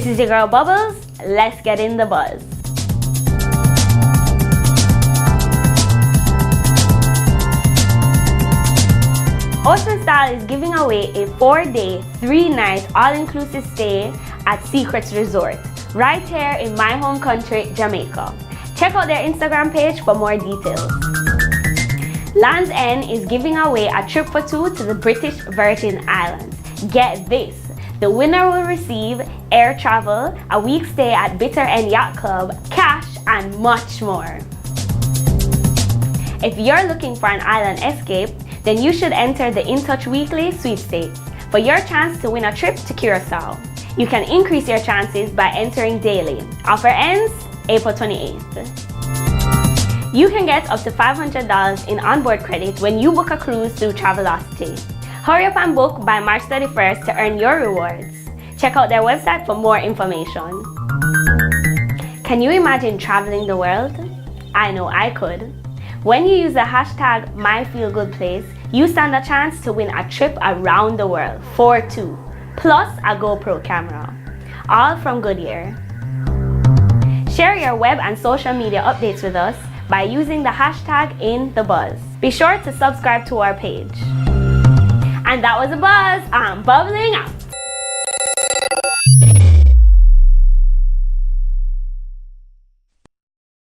This is your girl Bubbles. Let's get in the buzz. Ocean Style is giving away a 4-day, 3-night all-inclusive stay at Secrets Resort, right here in my home country, Jamaica. Check out their Instagram page for more details. Land's End is giving away a trip for two to the British Virgin Islands. Get this, the winner will receive air travel, a week stay at Bitter End Yacht Club, cash, and much more. If you're looking for an island escape, then you should enter the In Touch Weekly sweepstakes for your chance to win a trip to Curacao. You can increase your chances by entering daily. Offer ends April 28th. You can get up to $500 in onboard credit when you book a cruise through Travelocity. Hurry up and book by March 31st to earn your rewards. Check out their website for more information. Can you imagine traveling the world? I know I could. When you use the hashtag MyFeelGoodPlace, you stand a chance to win a trip around the world for two, plus a GoPro camera, all from Goodyear. Share your web and social media updates with us by using the hashtag InTheBuzz. Be sure to subscribe to our page. And that was a buzz. I'm bubbling up.